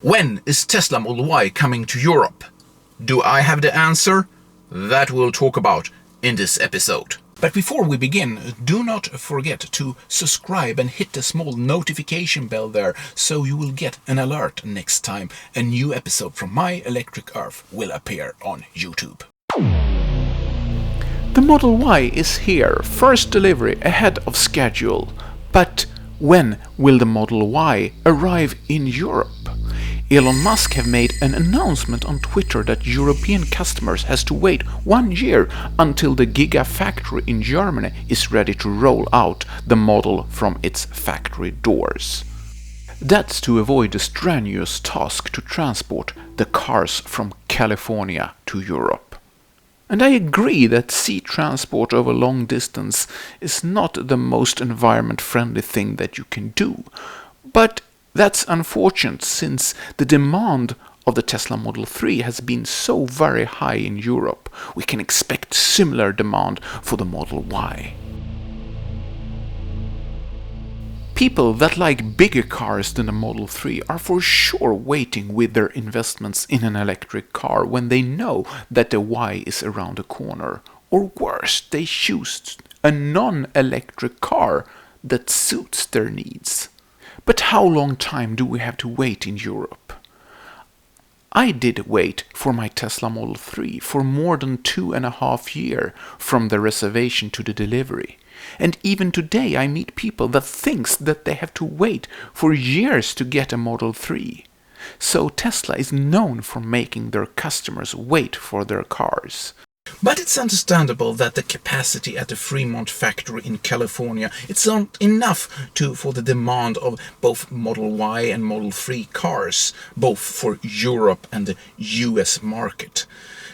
When is Tesla Model Y coming to Europe? Do I have the answer? That we'll talk about in this episode. But before we begin, do not forget to subscribe and hit the small notification bell there so you will get an alert next time a new episode from My Electric Earth will appear on YouTube. The Model Y is here, first delivery ahead of schedule. But when will the Model Y arrive in Europe? Elon Musk have made an announcement on Twitter that European customers has to wait 1 year until the Gigafactory in Germany is ready to roll out the model from its factory doors. That's to avoid the strenuous task to transport the cars from California to Europe. And I agree that sea transport over long distance is not the most environment-friendly thing that you can do, but that's unfortunate since the demand of the Tesla Model 3 has been so very high in Europe. We can expect similar demand for the Model Y. People that like bigger cars than the Model 3 are for sure waiting with their investments in an electric car when they know that the Y is around the corner. Or worse, they choose a non-electric car that suits their needs. But how long time do we have to wait in Europe? I did wait for my Tesla Model 3 for more than 2.5 years from the reservation to the delivery. And even today I meet people that thinks that they have to wait for years to get a Model 3. So Tesla is known for making their customers wait for their cars. But it's understandable that the capacity at the Fremont factory in California it's not enough for the demand of both Model Y and Model 3 cars, both for Europe and the US market.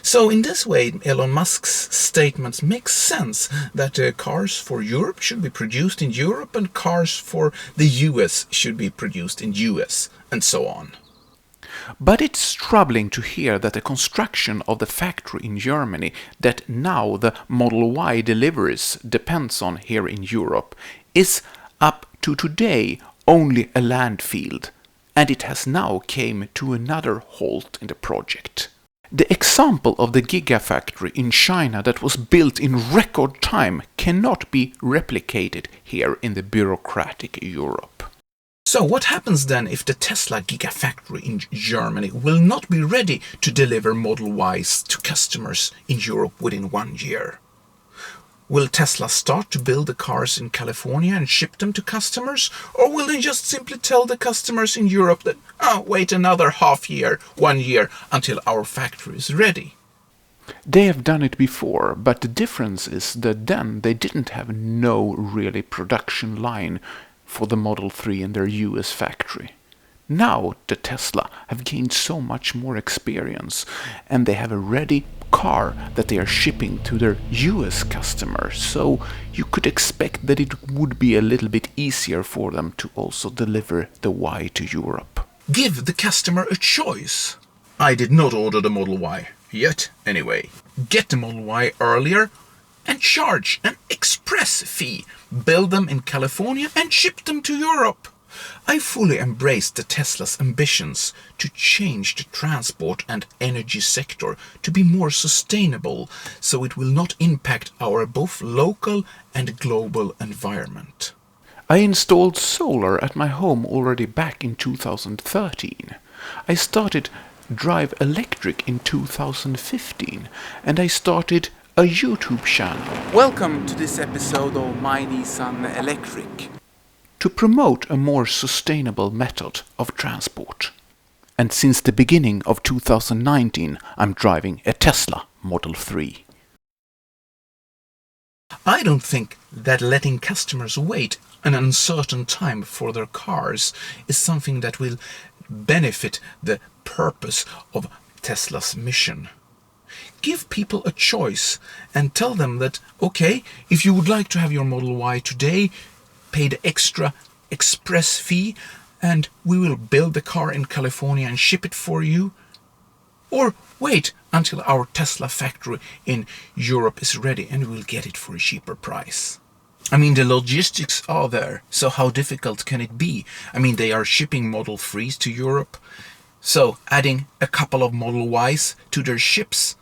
So in this way, Elon Musk's statements make sense that cars for Europe should be produced in Europe and cars for the US should be produced in US, and so on. But it's troubling to hear that the construction of the factory in Germany that now the Model Y deliveries depends on here in Europe is up to today only a landfill, and it has now came to another halt in the project. The example of the Gigafactory in China that was built in record time cannot be replicated here in the bureaucratic Europe. So what happens then if the Tesla Gigafactory in Germany will not be ready to deliver Model Ys to customers in Europe within 1 year? Will Tesla start to build the cars in California and ship them to customers? Or will they just simply tell the customers in Europe that, wait another half year, 1 year, until our factory is ready? They have done it before, but the difference is that then they didn't have no really production line for the Model 3 in their US factory. Now the Tesla have gained so much more experience and they have a ready car that they are shipping to their US customers, so you could expect that it would be a little bit easier for them to also deliver the Y to Europe. Give the customer a choice. I did not order the Model Y, yet anyway. Get the Model Y earlier and charge an express fee, build them in California and ship them to Europe. I fully embrace the Tesla's ambitions to change the transport and energy sector to be more sustainable, so it will not impact our both local and global environment. I installed solar at my home already back in 2013. I started Drive Electric in 2015 and I started a YouTube channel. Welcome to this episode of My Nissan Electric. To promote a more sustainable method of transport. And since the beginning of 2019 I'm driving a Tesla Model 3. I don't think that letting customers wait an uncertain time for their cars is something that will benefit the purpose of Tesla's mission. Give people a choice and tell them that, okay, if you would like to have your Model Y today, pay the extra express fee and we will build the car in California and ship it for you. Or wait until our Tesla factory in Europe is ready and we'll get it for a cheaper price. I mean, the logistics are there, so how difficult can it be? I mean, they are shipping Model 3s to Europe, So adding a couple of Model Ys to their ships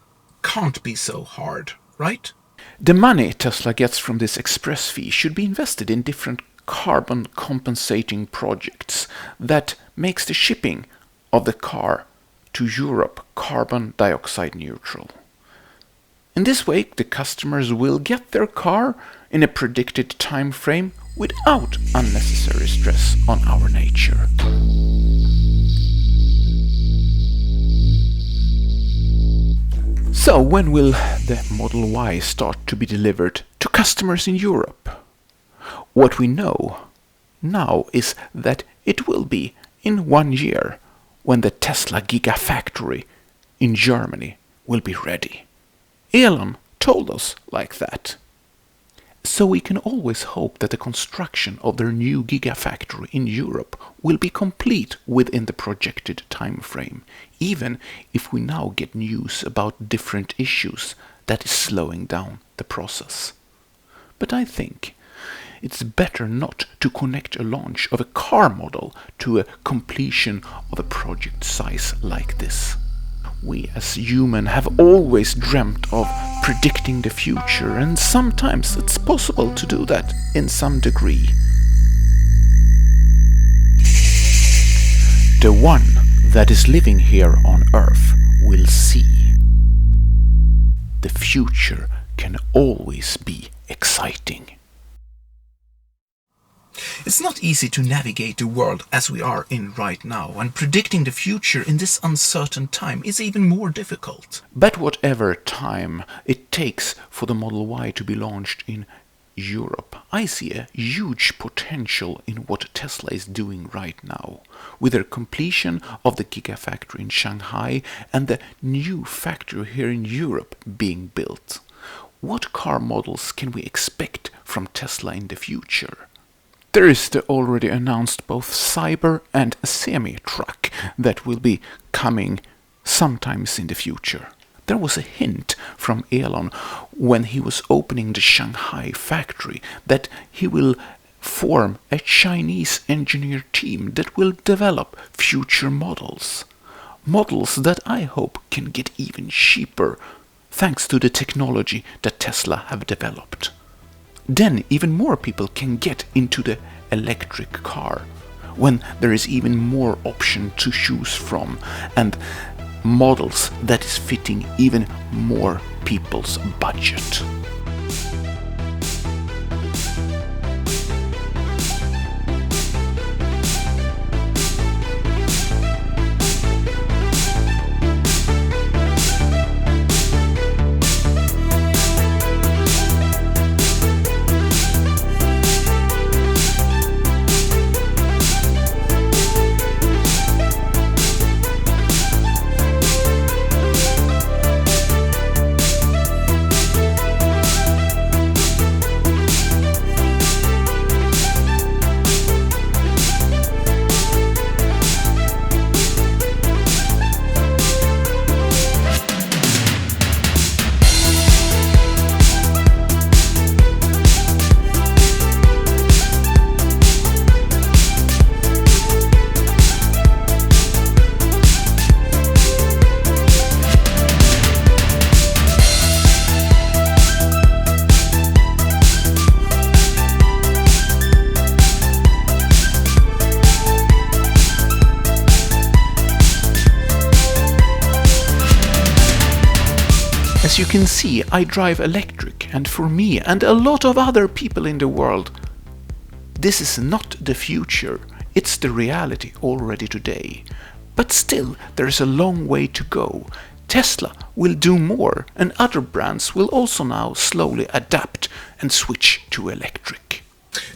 can't be so hard, right? The money Tesla gets from this express fee should be invested in different carbon compensating projects that makes the shipping of the car to Europe carbon dioxide neutral. In this way, the customers will get their car in a predicted time frame without unnecessary stress on our nature. So when will the Model Y start to be delivered to customers in Europe? What we know now is that it will be in 1 year when the Tesla Gigafactory in Germany will be ready. Elon told us like that. So we can always hope that the construction of their new Gigafactory in Europe will be complete within the projected time frame, even if we now get news about different issues that is slowing down the process. But I think it's better not to connect a launch of a car model to a completion of a project size like this. We as humans have always dreamt of predicting the future, and sometimes it's possible to do that in some degree. The one that is living here on Earth will see. The future can always be exciting. It's not easy to navigate the world as we are in right now, and predicting the future in this uncertain time is even more difficult. But whatever time it takes for the Model Y to be launched in Europe, I see a huge potential in what Tesla is doing right now, with their completion of the Gigafactory in Shanghai and the new factory here in Europe being built. What car models can we expect from Tesla in the future? There is the already announced both Cyber and semi-truck that will be coming sometimes in the future. There was a hint from Elon when he was opening the Shanghai factory that he will form a Chinese engineer team that will develop future models. Models that I hope can get even cheaper thanks to the technology that Tesla have developed. Then even more people can get into the electric car when there is even more option to choose from and models that is fitting even more people's budget. As you can see, I drive electric, and for me and a lot of other people in the world, this is not the future, it's the reality already today. But still, there is a long way to go. Tesla will do more, and other brands will also now slowly adapt and switch to electric.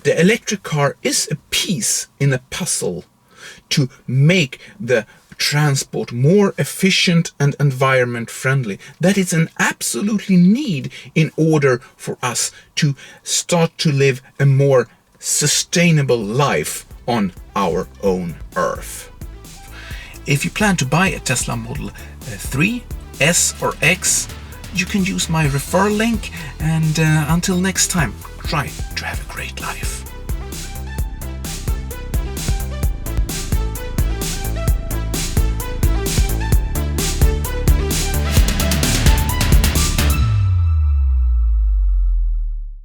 The electric car is a piece in a puzzle to make the transport more efficient and environment friendly. That is an absolutely need in order for us to start to live a more sustainable life on our own Earth. If you plan to buy a Tesla Model 3, S or X, you can use my referral link, and until next time, try to have a great life.